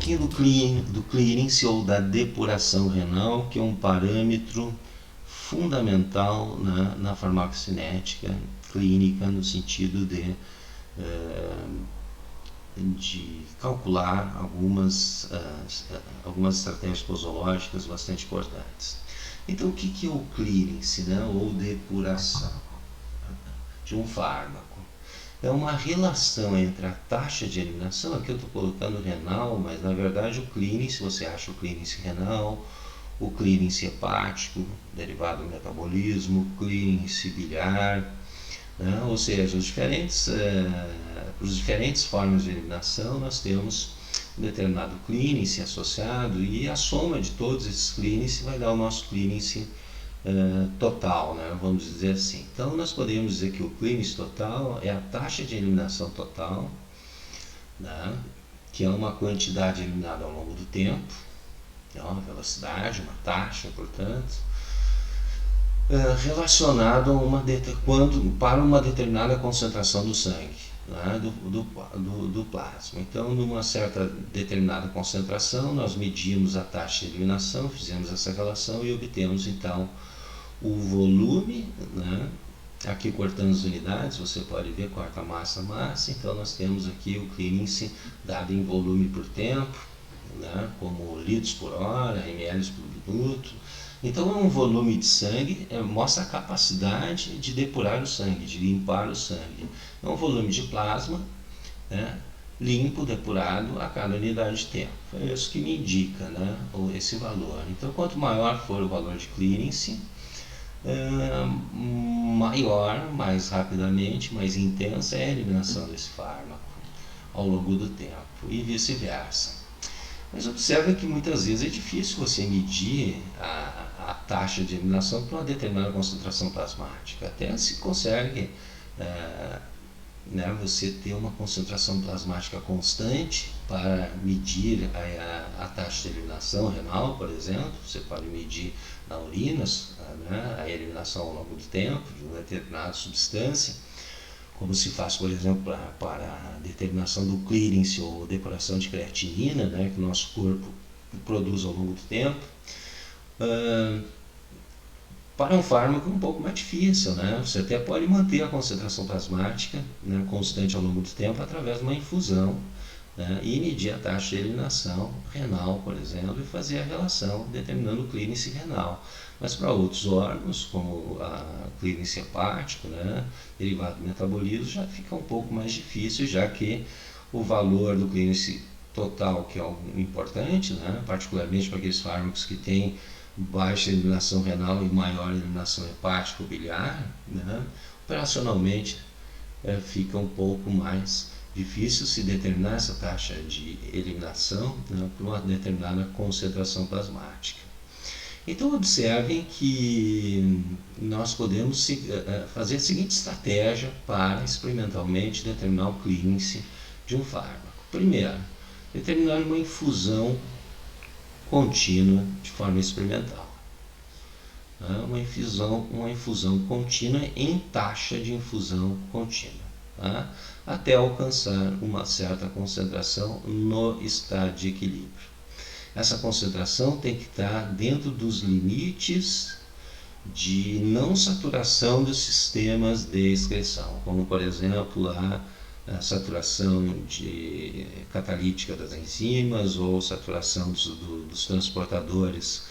pouquinho do clearance ou da depuração renal, que é um parâmetro fundamental na farmacocinética clínica, no sentido de calcular algumas estratégias posológicas bastante importantes. Então, o que é o clearance, né, ou depuração de um fármaco? É uma relação entre a taxa de eliminação, aqui eu estou colocando renal, mas na verdade o clearance, você acha o clearance renal, o clearance hepático, derivado do metabolismo, o clearance biliar, né? Ou seja, os diferentes formas de eliminação nós temos um determinado clearance associado, e a soma de todos esses clearance vai dar o nosso clearance total, né? Vamos dizer assim. Então nós podemos dizer que o clearance total é a taxa de eliminação total, né? Que é uma quantidade eliminada ao longo do tempo, é uma velocidade, uma taxa, portanto, relacionado para uma determinada concentração do sangue, né, do plasma. Então, numa certa determinada concentração, nós medimos a taxa de eliminação, fizemos essa relação e obtemos então o volume, né? Aqui cortando as unidades, você pode ver, corta massa, então nós temos aqui o clearance dado em volume por tempo, né? Como litros por hora, ml por minuto. Então é um volume de sangue, mostra a capacidade de depurar o sangue, de limpar o sangue. É um volume de plasma, né, limpo, depurado a cada unidade de tempo. É isso que me indica, né, esse valor. Então quanto maior for o valor de clearance, maior, mais rapidamente, mais intensa é a eliminação desse fármaco ao longo do tempo, e vice-versa. Mas observe que muitas vezes é difícil você medir a taxa de eliminação para uma determinada concentração plasmática. Até se consegue você ter uma concentração plasmática constante para medir a taxa de eliminação renal, por exemplo. Você pode medir na urina, né, a eliminação ao longo do tempo de uma determinada substância, como se faz, por exemplo, para a determinação do clearance ou depuração de creatinina, né, que o nosso corpo produz ao longo do tempo. Para um fármaco é um pouco mais difícil, né? Você até pode manter a concentração plasmática, né, constante ao longo do tempo através de uma infusão, né, e medir a taxa de eliminação renal, por exemplo, e fazer a relação determinando o clearance renal. Mas para outros órgãos, como a clearance hepático, né, derivado do metabolismo, já fica um pouco mais difícil, já que o valor do clearance total, que é algo importante, né, particularmente para aqueles fármacos que têm baixa eliminação renal e maior eliminação hepática ou biliar, né, operacionalmente fica um pouco mais difícil se determinar essa taxa de eliminação, né, para uma determinada concentração plasmática. Então observem que nós podemos fazer a seguinte estratégia para experimentalmente determinar o clearance de um fármaco. Primeiro, determinar uma infusão contínua de forma experimental. Uma infusão contínua em taxa de infusão contínua, até alcançar uma certa concentração no estado de equilíbrio. Essa concentração tem que estar dentro dos limites de não saturação dos sistemas de excreção, como por exemplo a saturação catalítica das enzimas ou saturação dos transportadores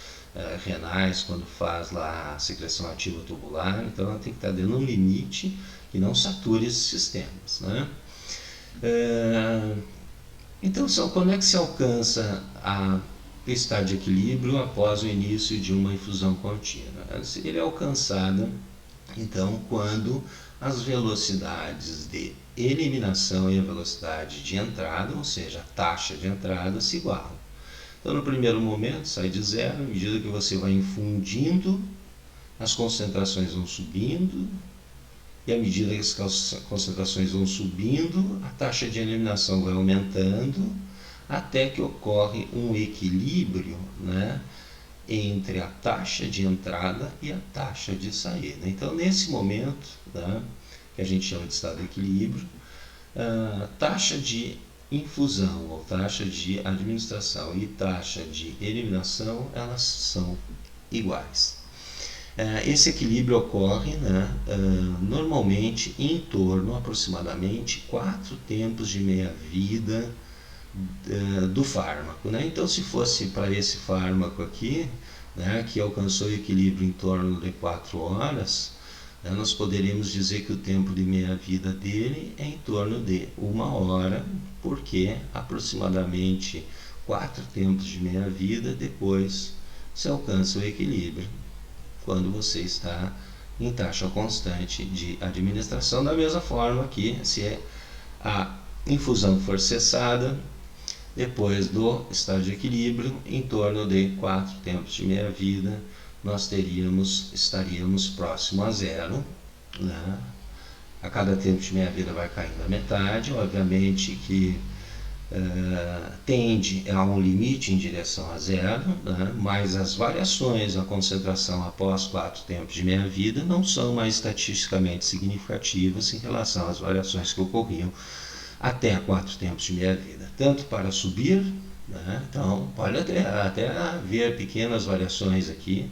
renais quando faz lá a secreção ativa tubular. Então ela tem que estar dentro de um limite que não sature esses sistemas, né? Então quando é que se alcança o estado de equilíbrio após o início de uma infusão contínua? Ele é alcançado então quando as velocidades de eliminação e a velocidade de entrada, ou seja, a taxa de entrada, se igualam. Então no primeiro momento sai de zero, à medida que você vai infundindo, as concentrações vão subindo, e à medida que as concentrações vão subindo, a taxa de eliminação vai aumentando, até que ocorre um equilíbrio, né, entre a taxa de entrada e a taxa de saída. Então nesse momento, né, que a gente chama de estado de equilíbrio, a taxa de infusão ou taxa de administração e taxa de eliminação, elas são iguais. Esse equilíbrio ocorre, né, normalmente em torno aproximadamente 4 tempos de meia-vida do fármaco, né? Então, se fosse para esse fármaco aqui, né, que alcançou o equilíbrio em torno de 4 horas, né, nós poderíamos dizer que o tempo de meia-vida dele é em torno de 1 hora, porque aproximadamente 4 tempos de meia-vida depois se alcança o equilíbrio, quando você está em taxa constante de administração. Da mesma forma que, se a infusão for cessada, depois do estado de equilíbrio, em torno de 4 tempos de meia-vida, nós estaríamos próximo a zero, né? A cada tempo de meia-vida vai caindo a metade, obviamente que tende a um limite em direção a zero, né? Mas as variações na concentração após 4 tempos de meia-vida não são mais estatisticamente significativas em relação às variações que ocorriam até 4 tempos de meia-vida, tanto para subir, né? Então pode até haver pequenas variações aqui,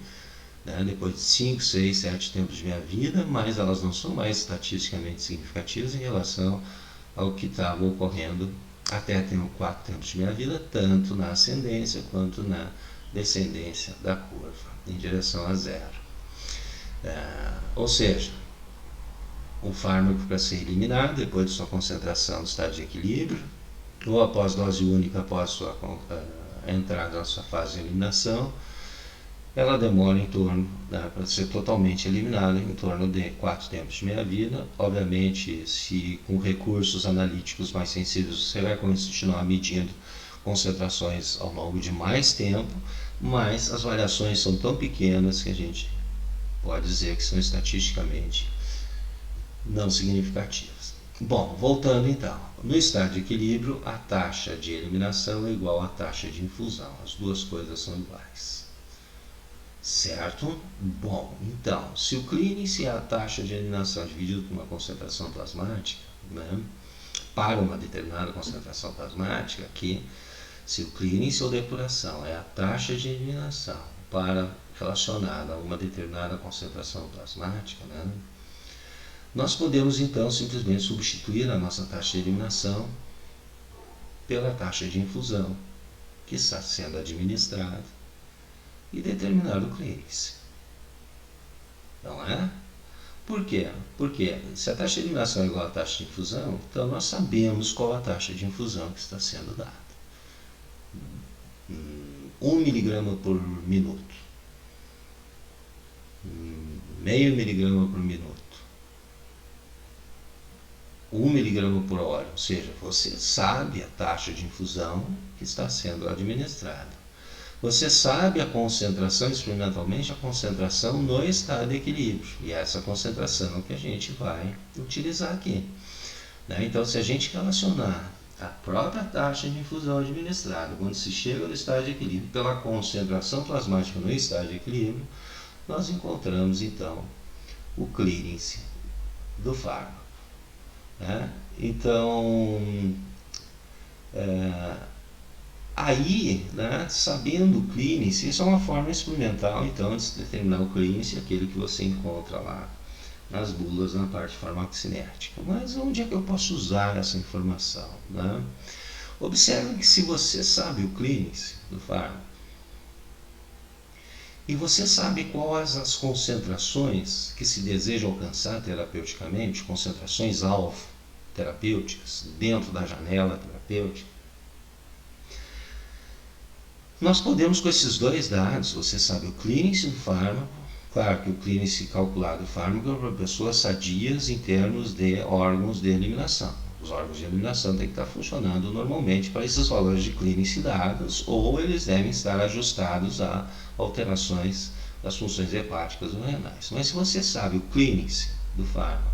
né? Depois de 5, 6, 7 tempos de meia-vida, mas elas não são mais estatisticamente significativas em relação ao que estava ocorrendo até 4 tempos de meia-vida, tanto na ascendência quanto na descendência da curva, em direção a zero. Ou seja, o fármaco, para ser eliminado depois de sua concentração no estado de equilíbrio, ou após dose única após sua entrada na sua fase de eliminação, ela demora em torno, para ser totalmente eliminada, em torno de 4 tempos de meia-vida. Obviamente, se com recursos analíticos mais sensíveis, você vai continuar medindo concentrações ao longo de mais tempo, mas as variações são tão pequenas que a gente pode dizer que são estatisticamente não significativas. Bom, voltando então, no estado de equilíbrio, a taxa de eliminação é igual à taxa de infusão, as duas coisas são iguais. Certo? Bom, então, se o clearance é a taxa de eliminação dividido por uma concentração plasmática, né, para uma determinada concentração plasmática, aqui, se o clearance ou depuração é a taxa de eliminação relacionada a uma determinada concentração plasmática, né, nós podemos então simplesmente substituir a nossa taxa de eliminação pela taxa de infusão que está sendo administrada e determinar o clearance. Não é? Por quê? Porque se a taxa de eliminação é igual à taxa de infusão, então nós sabemos qual a taxa de infusão que está sendo dada. 1 miligrama por minuto, meio miligrama por minuto, 1 miligrama por hora, ou seja, você sabe a taxa de infusão que está sendo administrada. Você sabe a concentração, experimentalmente, a concentração no estado de equilíbrio, e é essa concentração que a gente vai utilizar aqui, né? Então, se a gente relacionar a própria taxa de infusão administrada, quando se chega no estado de equilíbrio, pela concentração plasmática no estado de equilíbrio, nós encontramos, então, o clearance do fármaco. Então, aí, né, sabendo o clearance, isso é uma forma experimental então de determinar o clearance, aquele que você encontra lá nas bulas na parte farmacocinética. Mas onde é que eu posso usar essa informação, né? Observe que se você sabe o clearance do fármaco e você sabe quais as concentrações que se deseja alcançar terapeuticamente, concentrações alvo terapêuticas dentro da janela terapêutica, nós podemos, com esses dois dados, você sabe o clearance do fármaco, claro que o clearance calculado do fármaco é para pessoas sadias em termos de órgãos de eliminação. Os órgãos de eliminação têm que estar funcionando normalmente para esses valores de clearance dados, ou eles devem estar ajustados a alterações das funções hepáticas ou renais. Mas se você sabe o clearance do fármaco,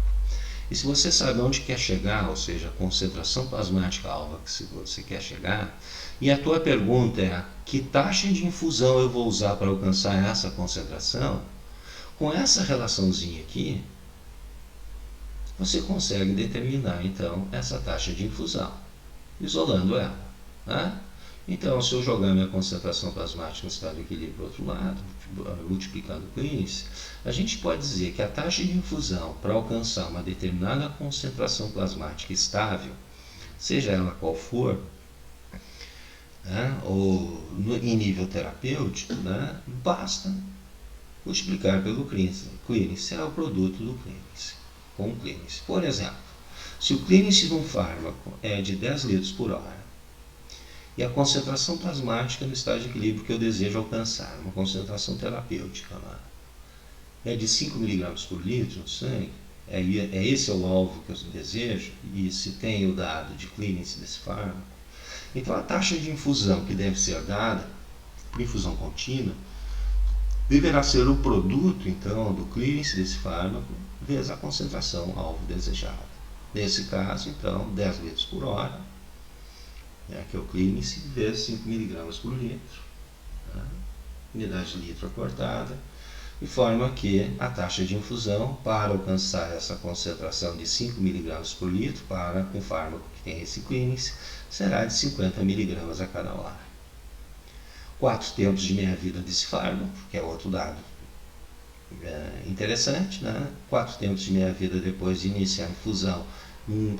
e se você sabe onde quer chegar, ou seja, a concentração plasmática alva que você quer chegar, e a tua pergunta é: que taxa de infusão eu vou usar para alcançar essa concentração? Com essa relaçãozinha aqui, você consegue determinar então essa taxa de infusão. isolando ela. Né? Então, se eu jogar minha concentração plasmática no estado de equilíbrio para o outro lado, multiplicando com isso, a gente pode dizer que a taxa de infusão para alcançar uma determinada concentração plasmática estável, seja ela qual for, né, ou em nível terapêutico, né, basta multiplicar pelo clearance. Clearance é o produto do clearance, com o clearance. Por exemplo, se o clearance de um fármaco é de 10 litros por hora, e a concentração plasmática no estado de equilíbrio que eu desejo alcançar, uma concentração terapêutica lá, é de 5 mg por litro no sangue, esse é o alvo que eu desejo, e se tem o dado de clearance desse fármaco, então a taxa de infusão que deve ser dada, infusão contínua, deverá ser o produto, então, do clearance desse fármaco vezes a concentração alvo desejada. Nesse caso, então, 10 litros por hora, que é o clearance, vezes 5 mg por litro, tá? Unidade de litro acortada, de forma que a taxa de infusão, para alcançar essa concentração de 5 mg por litro para um fármaco que tem esse clearance, será de 50 mg a cada hora. 4 tempos de meia-vida desse fármaco, que é outro dado interessante, né? 4 tempos de meia-vida depois de iniciar a infusão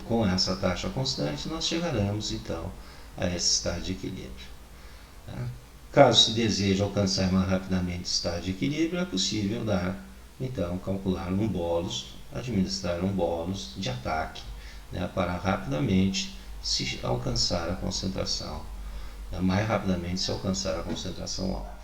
com essa taxa constante, nós chegaremos então a esse estado de equilíbrio. Tá? Caso se deseje alcançar mais rapidamente esse estado de equilíbrio, é possível então calcular um bônus, administrar um bônus de ataque, né, para rapidamente se alcançar a concentração, mais rapidamente se alcançar a concentração alta.